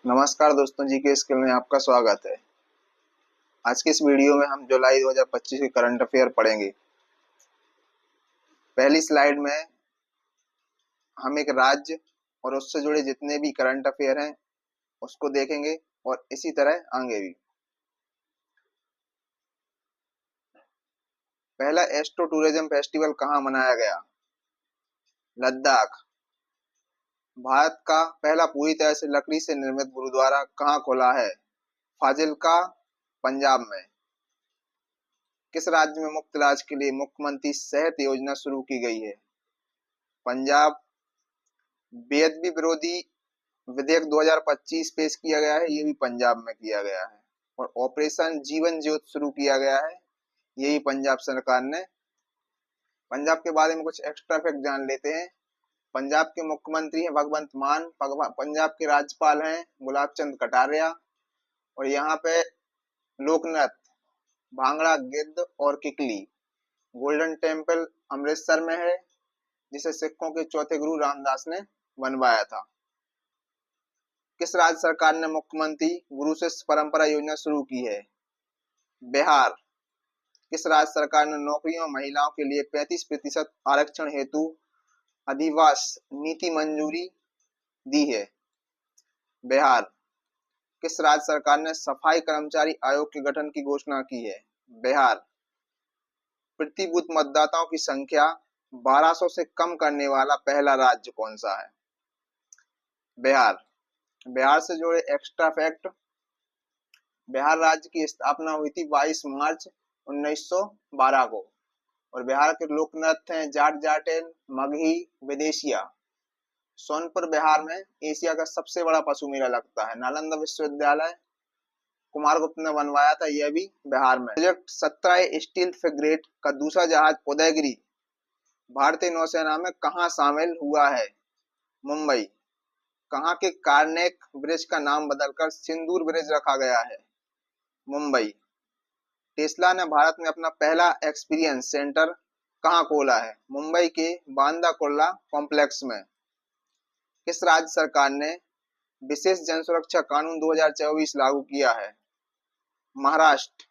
नमस्कार दोस्तों, जी के स्किल में आपका स्वागत है। आज के इस वीडियो में हम जुलाई 2025 के करंट अफेयर पढ़ेंगे। पहली स्लाइड में हम एक राज्य और उससे जुड़े जितने भी करंट अफेयर हैं उसको देखेंगे और इसी तरह आगे भी। पहला, एस्ट्रो टूरिज्म फेस्टिवल कहाँ मनाया गया? लद्दाख। भारत का पहला पूरी तरह से लकड़ी से निर्मित गुरुद्वारा कहाँ खुला है? फाजिल्का, पंजाब में। किस राज्य में मुफ्त इलाज के लिए मुख्यमंत्री सेहत योजना शुरू की गई है? पंजाब। बेअदबी विरोधी विधेयक 2025 पेश किया गया है, ये भी पंजाब में किया गया है। और ऑपरेशन जीवन ज्योति शुरू किया गया है, ये भी पंजाब सरकार ने। पंजाब के बारे में कुछ एक्स्ट्रा फैक्ट जान लेते हैं। पंजाब के मुख्यमंत्री हैं भगवंत मान, पंजाब के राज्यपाल हैं गुलाब चंद कटारिया, और यहाँ पे लोक नृत्य भांगड़ा, गिद्ध और किकली। गोल्डन टेम्पल अमृतसर में है, जिसे सिखों के चौथे गुरु रामदास ने बनवाया था। किस राज्य सरकार ने मुख्यमंत्री गुरु शिष्य परंपरा योजना शुरू की है? बिहार। किस राज्य सरकार ने नौकरियों में महिलाओं के लिए 35% आरक्षण हेतु अधिवास नीति मंजूरी दी है? बिहार। किस राज्य सरकार ने सफाई कर्मचारी आयोग के गठन की घोषणा की है? बिहार। प्रति बूथ मतदाताओं की संख्या 1200 से कम करने वाला पहला राज्य कौन सा है? बिहार। बिहार से जुड़े एक्स्ट्रा फैक्ट। बिहार राज्य की स्थापना हुई थी 22 मार्च 1912 को, और बिहार के लोक नृत्य हैं जाट जाटेन, मगही, विदेशिया। सोनपुर बिहार में एशिया का सबसे बड़ा पशु मेला लगता है। नालंदा विश्वविद्यालय कुमारगुप्त ने बनवाया था, यह भी बिहार में। प्रोजेक्ट 17 स्टील फ्रिगेट का दूसरा जहाज उदयगिरी भारतीय नौसेना में कहाँ शामिल हुआ है? मुंबई। कहाँ के कार्नेक ब्रिज का नाम बदलकर सिंदूर ब्रिज रखा गया है? मुंबई। टेस्ला ने भारत में अपना पहला एक्सपीरियंस सेंटर कहाँ खोला है? मुंबई के बांदा कुर्ला कॉम्प्लेक्स में। किस राज्य सरकार ने विशेष जन सुरक्षा कानून 2024 लागू किया है? महाराष्ट्र।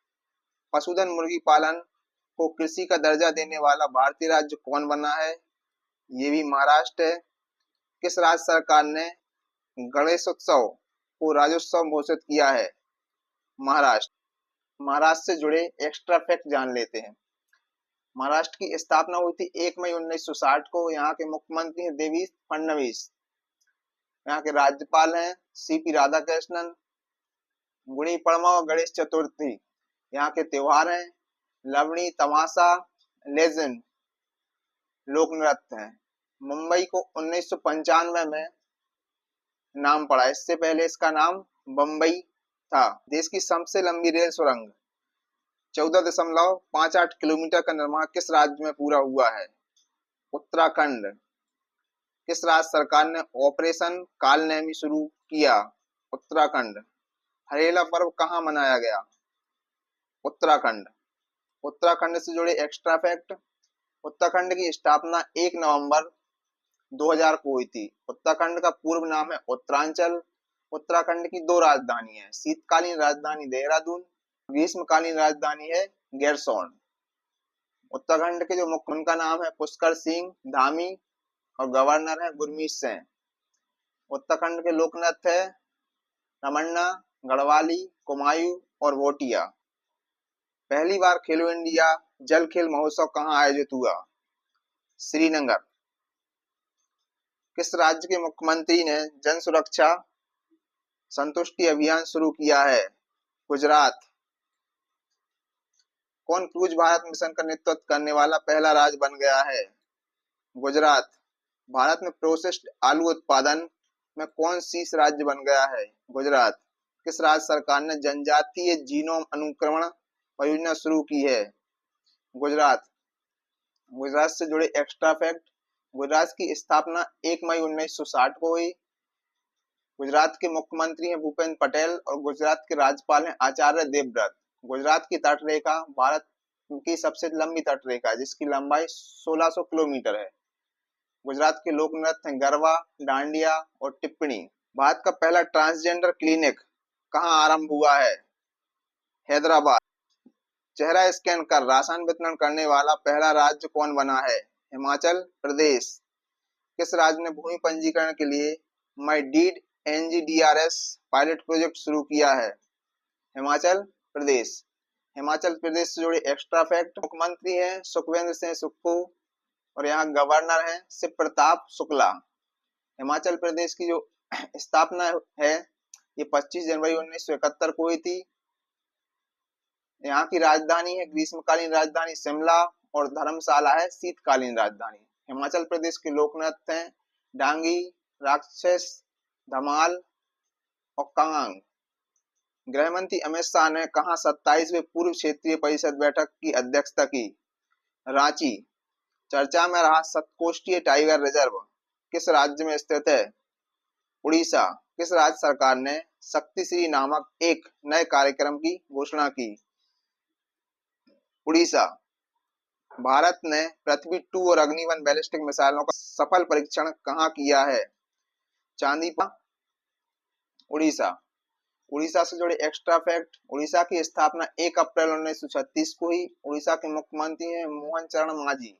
पशुधन मुर्गी पालन को कृषि का दर्जा देने वाला भारतीय राज्य कौन बना है? ये भी महाराष्ट्र है। किस राज्य सरकार ने गणेशोत्सव को राज्योत्सव घोषित किया है? महाराष्ट्र। महाराष्ट्र से जुड़े एक्स्ट्रा फैक्ट जान लेते हैं। महाराष्ट्र की स्थापना हुई थी 1 मई 1960 को। यहाँ के मुख्यमंत्री हैं देवेंद्र फडणवीस। यहाँ के राज्यपाल हैं सीपी राधाकृष्णन। गुड़ी पड़वा और गणेश चतुर्थी यहाँ के त्योहार हैं। लवणी, तमाशा, लेजेंड लोक नृत्य हैं। मुंबई को 1995 में नाम पड़ा, इससे पहले इसका नाम बम्बई था। देश की सबसे लंबी रेल सुरंग 14.58 किलोमीटर का निर्माण किस राज्य में पूरा हुआ है? उत्तराखंड। किस राज्य सरकार ने ऑपरेशन कालनेमी शुरू किया? उत्तराखंड। हरेला पर्व कहाँ मनाया गया? उत्तराखंड। उत्तराखंड से जुड़े एक्स्ट्रा फैक्ट। उत्तराखंड की स्थापना 1 नवंबर 2000 को हुई थी। उत्तराखंड का पूर्व नाम है उत्तरांचल। उत्तराखंड की 2 राजधानी है, शीतकालीन राजधानी देहरादून, ग्रीष्मकालीन राजधानी है गैरसौंड। उत्तराखंड के जो मुख्य उनका नाम है पुष्कर सिंह धामी, और गवर्नर है गुरमीत सिंह। उत्तराखंड के लोक नृत्य है रमन्ना, गढ़वाली, कुमायूं और भोटिया। पहली बार खेलो इंडिया जल खेल महोत्सव कहाँ आयोजित हुआ? श्रीनगर। किस राज्य के मुख्यमंत्री ने जन सुरक्षा संतुष्टि अभियान शुरू किया है? गुजरात। कौन क्रूज भारत मिशन का नेतृत्व करने वाला पहला राज्य बन गया है? गुजरात। भारत में प्रोसेस्ड आलू उत्पादन में कौन शीर्ष राज्य बन गया है? गुजरात। किस राज्य सरकार ने जनजातीय जीनोम अनुक्रमण परियोजना शुरू की है? गुजरात। गुजरात से जुड़े एक्स्ट्रा फैक्ट। गुजरात की स्थापना 1 मई 1960 को हुई। गुजरात के मुख्यमंत्री हैं भूपेंद्र पटेल, और गुजरात के राज्यपाल हैं आचार्य देवव्रत। गुजरात की तटरेखा भारत की सबसे लंबी तटरेखा है, जिसकी लंबाई 1600 किलोमीटर है। गुजरात के लोक नृत्य हैं गरबा, डांडिया और टिप्पणी। भारत का पहला ट्रांसजेंडर क्लिनिक कहाँ आरंभ हुआ है? हैदराबाद। चेहरा स्कैन कर राशन वितरण करने वाला पहला राज्य कौन बना है? हिमाचल प्रदेश। किस राज्य ने भूमि पंजीकरण के लिए माई डीड एनजीडीआरएस पायलट प्रोजेक्ट शुरू किया है? हिमाचल प्रदेश। हिमाचल प्रदेश से जुड़े एक्स्ट्रा फैक्ट, मुख्यमंत्री हैं सुखविंदर सिंह सुक्खू और यहाँ गवर्नर हैं शिव प्रताप शुक्ला। हिमाचल प्रदेश की जो स्थापना है ये 25 जनवरी 1971 को हुई थी। यहाँ की राजधानी है, ग्रीष्मकालीन राजधानी शिमला और धर्मशाला है शीतकालीन राजधानी। हिमाचल प्रदेश के लोक नृत्य हैं डांगी, राक्षस, धमाल और कांग। गृह मंत्री अमित शाह ने कहा 27वें पूर्व क्षेत्रीय परिषद बैठक की अध्यक्षता की? रांची। चर्चा में रहा सतकोष्ठीय टाइगर रिजर्व किस राज्य में स्थित है? उड़ीसा। किस राज्य सरकार ने शक्ति श्री नामक एक नए कार्यक्रम की घोषणा की? उड़ीसा। भारत ने पृथ्वी 2 और अग्नि-1 बैलिस्टिक मिसाइलों का सफल परीक्षण कहाँ किया है? चांदीपुर, उड़ीसा। उड़ीसा से जुड़े एक्स्ट्रा फैक्ट, उड़ीसा की स्थापना 1 अप्रैल 1936 को हुई। उड़ीसा के मुख्यमंत्री हैं मोहन चरण मांझी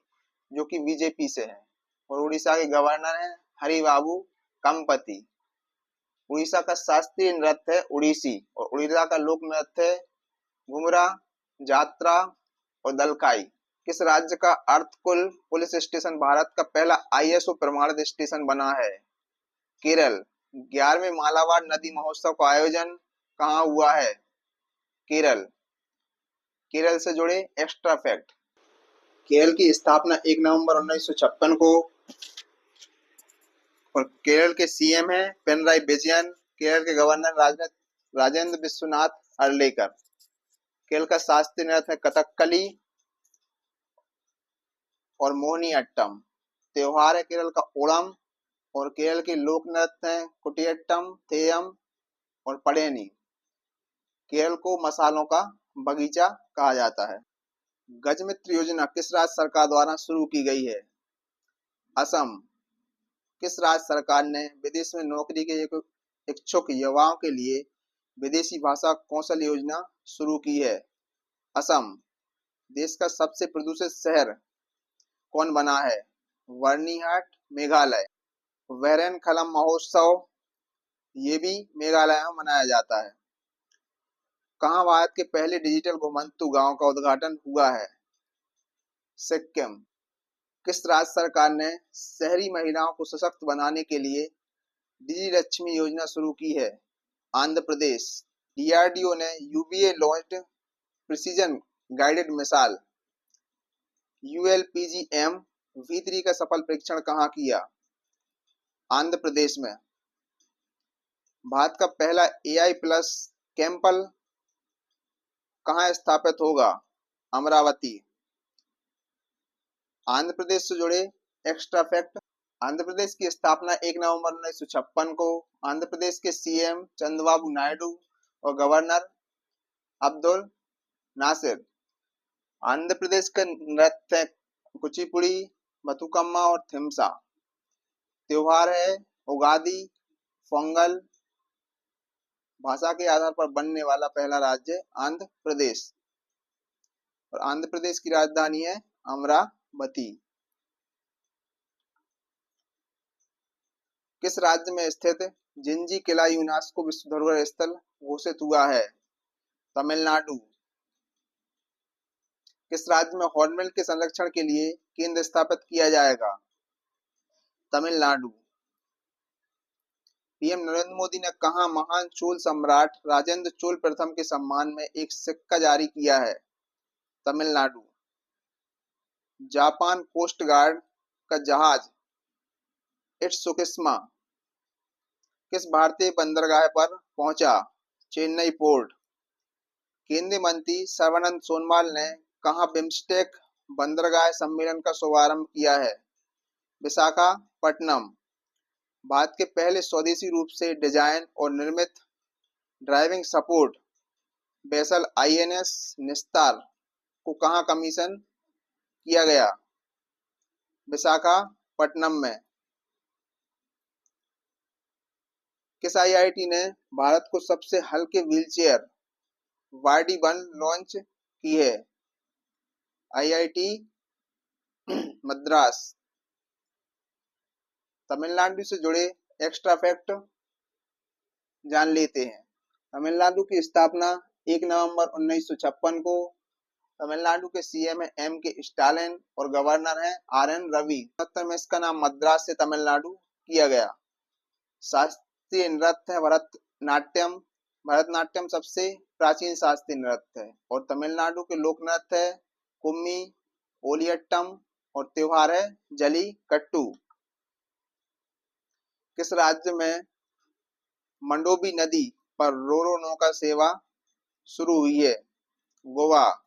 जो कि बीजेपी से हैं और उड़ीसा के गवर्नर हैं हरिबाबू कंपति। उड़ीसा का शास्त्रीय नृत्य है उड़ीसी और उड़ीसा का लोक नृत्य है घुमरा, जात्रा और दलकाई। किस राज्य का अर्थकुल पुलिस स्टेशन भारत का पहला आईएसओ प्रमाणित स्टेशन बना है? केरल। 11वें मालाबार नदी महोत्सव का आयोजन कहाँ हुआ है? केरल। केरल से जुड़े एक्स्ट्रा फैक्ट, केरल की स्थापना 1 नवंबर 1956 को और केरल के सीएम हैं पिनराई विजयन। केरल के गवर्नर राजेंद्र विश्वनाथ अर्लेकर। केरल का शास्त्रीय नृत्य है कथकली और मोहिनीअट्टम। त्योहार है केरल का ओणम और केरल के लोक नृत्य हैं कुटियाट्टम, थेयम और पडेनी। केरल को मसालों का बगीचा कहा जाता है। गजमित्र योजना किस राज्य सरकार द्वारा शुरू की गई है? असम। किस राज्य सरकार ने विदेश में नौकरी के इच्छुक युवाओं के लिए विदेशी भाषा कौशल योजना शुरू की है? असम। देश का सबसे प्रदूषित शहर कौन बना है? बर्निहाट, मेघालय। वेरेन खलम महोत्सव ये भी मेघालय में मनाया जाता है। कहाँ भारत के पहले डिजिटल घुमंतू गांव का उद्घाटन हुआ है? सिक्किम। किस राज्य सरकार ने शहरी महिलाओं को सशक्त बनाने के लिए डिजी लक्ष्मी योजना शुरू की है? आंध्र प्रदेश। डीआरडीओ ने UBA launched precision guided missile ULPGM V3 का सफल परीक्षण कहाँ किया? आंध्र प्रदेश में। भारत का पहला AI प्लस कैंपल कहाँ स्थापित होगा? अमरावती। आंध्र प्रदेश से जुड़े एक्स्ट्रा फैक्ट, आंध्र प्रदेश की स्थापना 1 नवंबर 1956 को। आंध्र प्रदेश के सीएम चंद्रबाबू नायडू और गवर्नर अब्दुल नासिर। आंध्र प्रदेश का नृत्य कुचिपुड़ी, बथुकम्मा और थिम्सा। त्योहार है उगादी, पोंगल। भाषा के आधार पर बनने वाला पहला राज्य आंध्र प्रदेश और आंध्र प्रदेश की राजधानी है अमरावती। किस राज्य में स्थित जिंजी किला यूनेस्को विश्व धरोहर स्थल घोषित हुआ है? तमिलनाडु। किस राज्य में हॉर्नबिल के संरक्षण के लिए केंद्र स्थापित किया जाएगा? तमिलनाडु। पीएम नरेंद्र मोदी ने कहा महान चोल सम्राट राजेंद्र चोल प्रथम के सम्मान में एक सिक्का जारी किया है? तमिलनाडु। जापान कोस्ट गार्ड का जहाज इट्सुकिस्मा किस भारतीय बंदरगाह पर पहुंचा? चेन्नई पोर्ट। केंद्रीय मंत्री सर्बानंद सोनोवाल ने कहां बिम्स्टेक बंदरगाह सम्मेलन का शुभारंभ किया है? विशाखापट्टनम। भारत के पहले स्वदेशी रूप से डिजाइन और निर्मित ड्राइविंग सपोर्ट वेसल INS निस्तार को कहां कमीशन किया गया? विशाखापट्टनम में। किस आईआईटी ने भारत को सबसे हल्के व्हीलचेयर YD1 लॉन्च की है? आईआईटी मद्रास। तमिलनाडु से जुड़े एक्स्ट्रा फैक्ट जान लेते हैं। तमिलनाडु की स्थापना 1 नवंबर 1956 को। तमिलनाडु के सीएम है M.K. स्टालिन और गवर्नर है RN रवि। में इसका नाम मद्रास से तमिलनाडु किया गया। शास्त्रीय नृत्य है भरतनाट्यम। भरतनाट्यम सबसे प्राचीन शास्त्रीय नृत्य है। और तमिलनाडु के लोक नृत्य है कुम्मी, ओलियट्टम और त्योहार है जलीकट्टू। किस राज्य में मंडोवी नदी पर रोरो नौका सेवा शुरू हुई है? गोवा।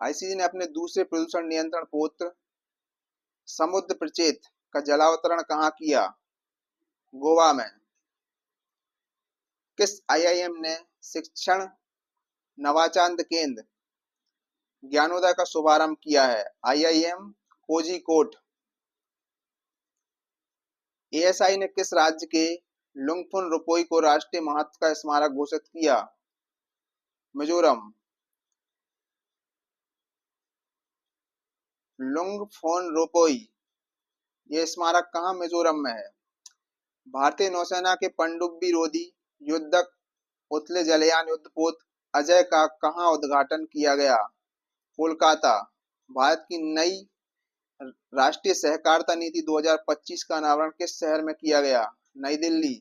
आईसीजे ने अपने दूसरे प्रदूषण नियंत्रण पोत समुद्र प्रचेत का जलावतरण कहाँ किया? गोवा में। किस आईआईएम ने शिक्षण नवाचार केंद्र ज्ञानोदय का शुभारंभ किया है? आईआईएम कोझिकोड। एएसआई ने किस राज्य के लुंगफुन रुपोई को राष्ट्रीय महत्व का स्मारक घोषित किया? मिजोरम। लुंगफोन रुपोई ये स्मारक कहाँ मिजोरम में है? भारतीय नौसेना के पनडुब्बी रोधी युद्धक उथले जलयान युद्धपोत अजय का कहाँ उद्घाटन किया गया? कोलकाता। भारत की नई राष्ट्रीय सहकारिता नीति 2025 का अनावरण किस शहर में किया गया? नई दिल्ली।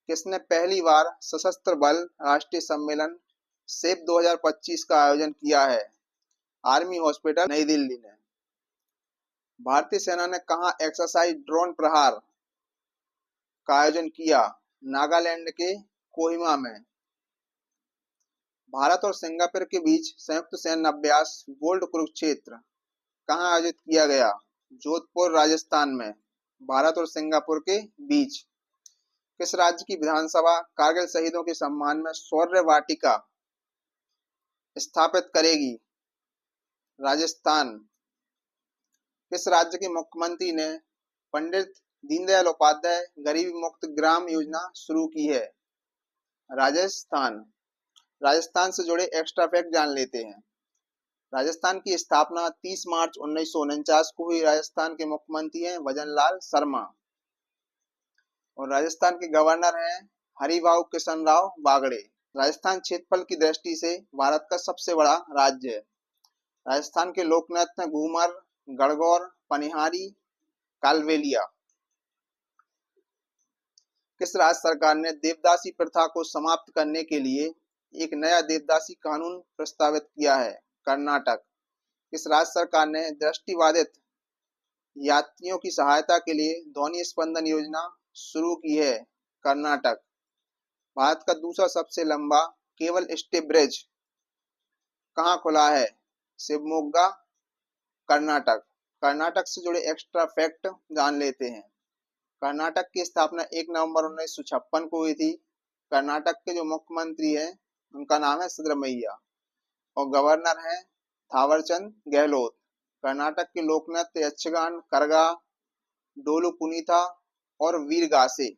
किसने पहली बार सशस्त्र बल राष्ट्रीय सम्मेलन सेप 2025 का आयोजन किया है? आर्मी हॉस्पिटल नई दिल्ली ने। भारतीय सेना ने कहाँ एक्सरसाइज ड्रोन प्रहार का आयोजन किया? नागालैंड के कोहिमा में। भारत और सिंगापुर के बीच संयुक्त सैन्य अभ्यास बोल्ड कुरुक्षेत्र कहाँ आयोजित किया गया? जोधपुर राजस्थान में। भारत और सिंगापुर के बीच। किस राज्य की विधानसभा कारगिल शहीदों के सम्मान में शौर्य वाटिका स्थापित करेगी? राजस्थान। किस राज्य के मुख्यमंत्री ने पंडित दीनदयाल उपाध्याय गरीबी मुक्त ग्राम योजना शुरू की है? राजस्थान। राजस्थान से जुड़े एक्स्ट्रा फैक्ट जान लेते हैं। राजस्थान की स्थापना 30 मार्च 1949 को हुई। राजस्थान के मुख्यमंत्री हैं भजनलाल शर्मा और राजस्थान के गवर्नर हैं हरिभाऊ कृष्ण राव बागड़े। राजस्थान क्षेत्रफल की दृष्टि से भारत का सबसे बड़ा राज्य है। राजस्थान के लोक नृत्य हैं घूमर, गणगौर, पनिहारी, कालबेलिया। किस राज्य सरकार ने देवदासी प्रथा को समाप्त करने के लिए एक नया देवदासी कानून प्रस्तावित किया है? कर्नाटक। किस राज्य सरकार ने दृष्टिबाधित यात्रियों की सहायता के लिए ध्वनि स्पंदन योजना शुरू की है? कर्नाटक। भारत का दूसरा सबसे लंबा केबल स्टे ब्रिज कहाँ खुला है? शिवमोगा, कर्नाटक। कर्नाटक से जुड़े एक्स्ट्रा फैक्ट जान लेते हैं। कर्नाटक की स्थापना 1 नवंबर 1956 को हुई थी। कर्नाटक के जो मुख्यमंत्री हैं उनका नाम है सिद्धरमैया और गवर्नर हैं थावरचंद गहलोत। कर्नाटक के लोक नृत्य यक्षगान, करगा, डोलू कुनीता और वीरगासे।